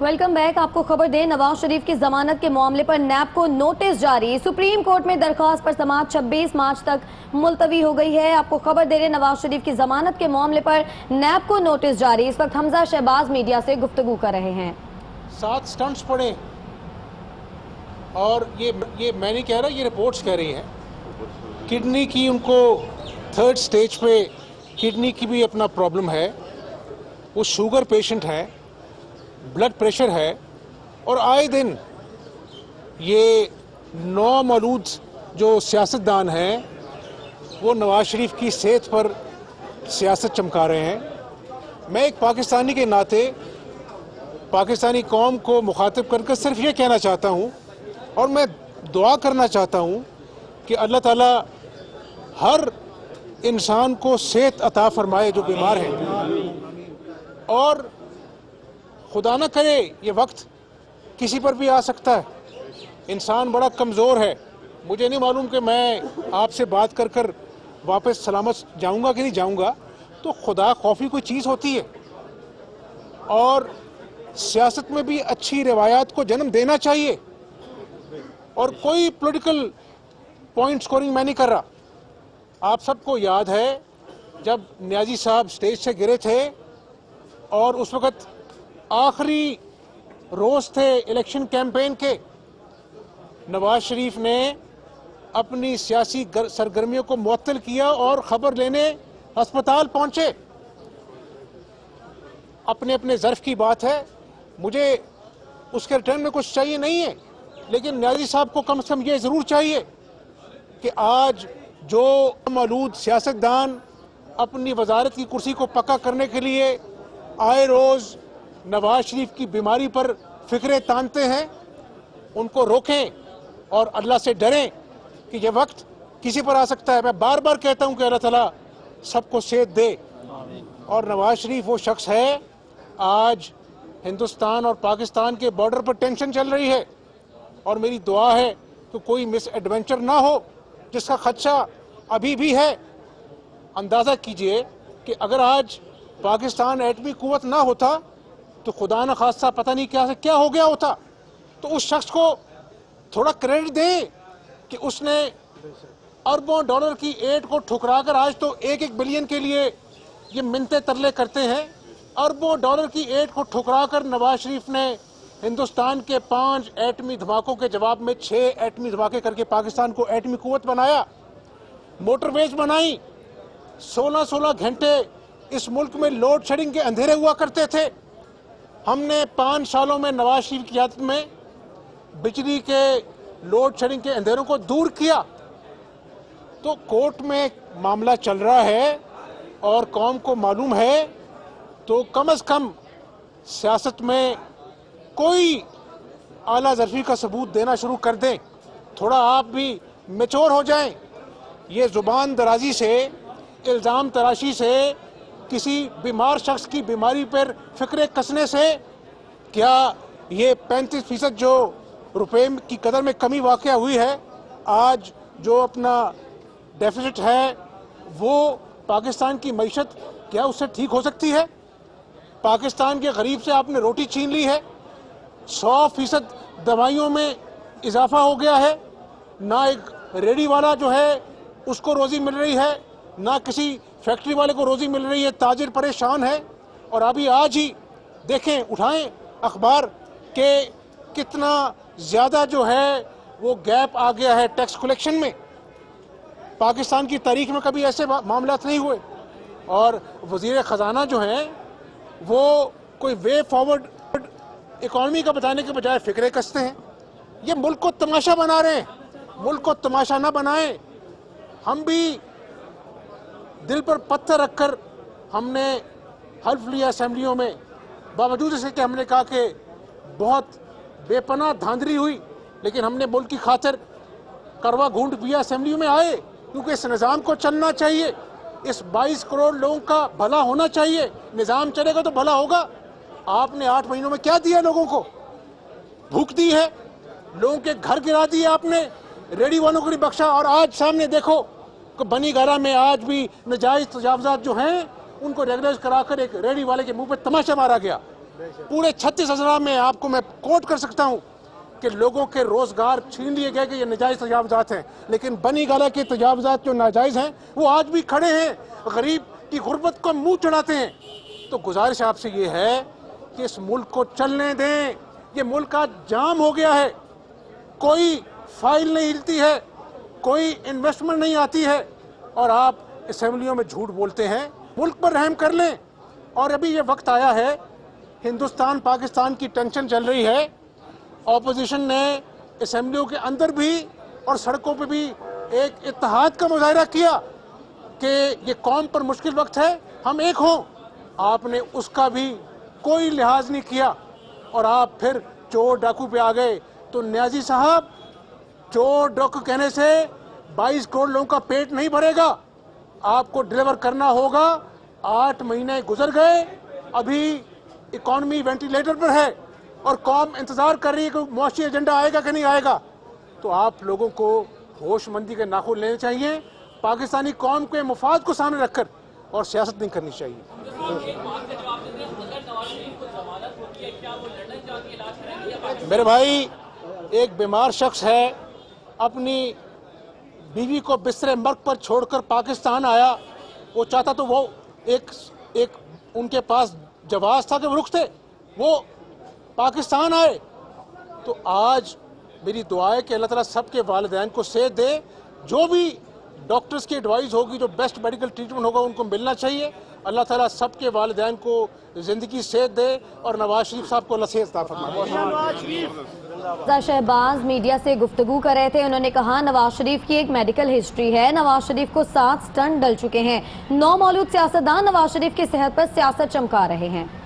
Welcome back. आपको खबर दें, नवाज शरीफ की जमानत के मामले पर नैब को नोटिस जारी। सुप्रीम कोर्ट में दरख्वास्त पर समाअत 26 मार्च तक मुलतवी हो गई है। आपको खबर दे रहे हैं, नवाज शरीफ की जमानत के मामले पर नैब को नोटिस जारी। इस वक्त हमजा शहबाज मीडिया से गुफ्तगू कर रहे हैं। 7 स्टंट्स पड़े और ये मैं नहीं कह रहा, ये रिपोर्ट्स कह रही हैं। किडनी की उनको 3rd स्टेज पे किडनी की भी अपना प्रॉब्लम है, वो शुगर पेशेंट है, ब्लड प्रेशर है, और आए दिन ये नौमौलूद जो सियासतदान हैं वो नवाज शरीफ की सेहत पर सियासत चमका रहे हैं। मैं एक पाकिस्तानी के नाते पाकिस्तानी कौम को मुखातिब करके सिर्फ ये कहना चाहता हूँ और मैं दुआ करना चाहता हूँ कि अल्लाह ताला हर इंसान को सेहत अता फरमाए जो बीमार हैं, और खुदा न करे ये वक्त किसी पर भी आ सकता है। इंसान बड़ा कमज़ोर है, मुझे नहीं मालूम कि मैं आपसे बात कर कर वापस सलामत जाऊंगा कि नहीं जाऊंगा। तो खुदा खौफी कोई चीज़ होती है और सियासत में भी अच्छी रवायात को जन्म देना चाहिए, और कोई पॉलिटिकल पॉइंट स्कोरिंग मैं नहीं कर रहा। आप सबको याद है जब नियाजी साहब स्टेज से गिरे थे और उस वक़्त आखिरी रोज़ थे इलेक्शन कैंपेन के, नवाज शरीफ ने अपनी सियासी सरगर्मियों को मुअत्तल किया और ख़बर लेने अस्पताल पहुंचे। अपने अपने ज़र्फ़ की बात है, मुझे उसके रिटर्न में कुछ चाहिए नहीं है, लेकिन नियाज़ी साहब को कम से कम ये ज़रूर चाहिए कि आज जो मौजूद सियासतदान अपनी वजारत की कुर्सी को पक्का करने के लिए आए रोज़ नवाज शरीफ की बीमारी पर फिक्रे तानते हैं, उनको रोकें और अल्लाह से डरें कि यह वक्त किसी पर आ सकता है। मैं बार बार कहता हूं कि अल्लाह ताला सबको सेहत दे, और नवाज शरीफ वो शख्स है, आज हिंदुस्तान और पाकिस्तान के बॉर्डर पर टेंशन चल रही है, और मेरी दुआ है कि कोई मिस एडवेंचर ना हो जिसका खदशा अभी भी है। अंदाज़ा कीजिए कि अगर आज पाकिस्तान एटमी कुव्वत ना होता तो खुदा न खास्ता पता नहीं क्या हो गया होता। तो उस शख्स को थोड़ा क्रेडिट दें कि उसने अरबों डॉलर की एड को ठुकरा कर, आज तो 1-1 बिलियन के लिए ये मिन्नतें तरले करते हैं, अरबों डॉलर की एड को ठुकरा कर नवाज शरीफ ने हिंदुस्तान के 5 एटमी धमाकों के जवाब में 6 एटमी धमाके करके पाकिस्तान को एटमी कुव्वत बनाया। मोटरवेज बनाई, 16-16 घंटे इस मुल्क में लोड शेडिंग के अंधेरे हुआ करते थे। हमने 5 सालों में नवाज शरीफ की क़यादत में बिजली के लोड शेडिंग के अंधेरों को दूर किया। तो कोर्ट में मामला चल रहा है और कौम को मालूम है, तो कम से कम सियासत में कोई आला ज़रफ़ी का सबूत देना शुरू कर दें, थोड़ा आप भी मैच्योर हो जाएं। ये ज़ुबान दराजी से, इल्ज़ाम तराशी से, किसी बीमार शख्स की बीमारी पर फिक्रे कसने से क्या ये 35% जो रुपए की कदर में कमी वाक़या हुई है, आज जो अपना डेफिसिट है वो पाकिस्तान की मईशत क्या उससे ठीक हो सकती है? पाकिस्तान के गरीब से आपने रोटी छीन ली है। 100% दवाइयों में इजाफा हो गया है, ना एक रेडी वाला जो है उसको रोज़ी मिल रही है, ना किसी फैक्ट्री वाले को रोज़ी मिल रही है, ताजिर परेशान है। और अभी आज ही देखें, उठाएं अखबार के कितना ज़्यादा जो है वो गैप आ गया है टैक्स कलेक्शन में। पाकिस्तान की तारीख में कभी ऐसे मामलात नहीं हुए, और वज़ीर ख़जाना जो हैं वो कोई वे फॉरवर्ड इकॉनमी का बताने के बजाय फिक्रे कसते हैं। ये मुल्क को तमाशा बना रहे हैं, मुल्क को तमाशा ना बनाएं। हम भी दिल पर पत्थर रखकर हमने हल्फ लिया असेंबलियों में, बावजूद इसके कि हमने कहा कि बहुत बेपनाह धांधली हुई, लेकिन हमने मुल्क की खातिर करवा घूंट पिया, असेंबलियों में आए, क्योंकि इस निज़ाम को चलना चाहिए, इस 22 करोड़ लोगों का भला होना चाहिए। निज़ाम चलेगा तो भला होगा। आपने 8 महीनों में क्या दिया लोगों को? भूख दी है, लोगों के घर गिरा दिए आपने, रेडी वालों को नहीं बख्शा। और आज सामने देखो कि बनी गारा में आज भी नाजायज़ तजावज़ात जो हैं उनको रेगुलराइज कराकर एक रेडी वाले के मुंह पे तमाशा मारा गया। पूरे 36 अजला में आपको मैं कोट कर सकता हूँ कि लोगों के रोजगार छीन लिए गए कि ये नाजायज तजावजात हैं, लेकिन बनी गाला के तजावजात जो नाजायज हैं वो आज भी खड़े हैं, गरीब की गुर्बत को मुंह चढ़ाते हैं। तो गुजारिश आपसे ये है कि इस मुल्क को चलने दें। ये मुल्क आज जाम हो गया है, कोई फाइल नहीं हिलती है, कोई इन्वेस्टमेंट नहीं आती है, और आप असेंबलियों में झूठ बोलते हैं। मुल्क पर रहम कर लें। और अभी ये वक्त आया है, हिंदुस्तान पाकिस्तान की टेंशन चल रही है, ऑपोजिशन ने असेंबलियों के अंदर भी और सड़कों पे भी एक इत्तेहाद का मुजाहरा किया कि ये कौम पर मुश्किल वक्त है, हम एक हों। आपने उसका भी कोई लिहाज नहीं किया और आप फिर चोर डाकू पे आ गए। तो न्याजी साहब, चोर डाकू कहने से 22 करोड़ लोगों का पेट नहीं भरेगा, आपको डिलीवर करना होगा। 8 महीने गुजर गए, अभी इकॉनमी वेंटिलेटर पर है और कौम इंतजार कर रही है कि मुआशी एजेंडा आएगा कि नहीं आएगा। तो आप लोगों को होशमंदी के नाखून लेने चाहिए, पाकिस्तानी कौम के मफाद को सामने रखकर, और सियासत नहीं करनी चाहिए। मेरे भाई, एक बीमार शख्स है, अपनी बीवी को बिस्तरे मर्ग पर छोड़कर पाकिस्तान आया। वो चाहता तो वो एक उनके पास जवाज था कि वो रुक थे, वो पाकिस्तान आए। तो आज मेरी दुआ है कि अल्लाह ताला सबके वालिदैन को सेहत दे, जो भी डॉक्टर्स की एडवाइस होगी, जो बेस्ट मेडिकल ट्रीटमेंट होगा उनको मिलना चाहिए। अल्लाह ताला सबके वालिदैन को ज़िंदगी सेहत दे और नवाज शरीफ साहब को अल्लाह सेहत अता फरमाए। शहबाज मीडिया से गुफ्तगू कर रहे थे। उन्होंने कहा नवाज शरीफ की एक मेडिकल हिस्ट्री है, नवाज शरीफ को 7 स्टंट डल चुके हैं। नौमौलूद सियासतदान नवाज शरीफ की सेहत पर सियासत चमका रहे हैं।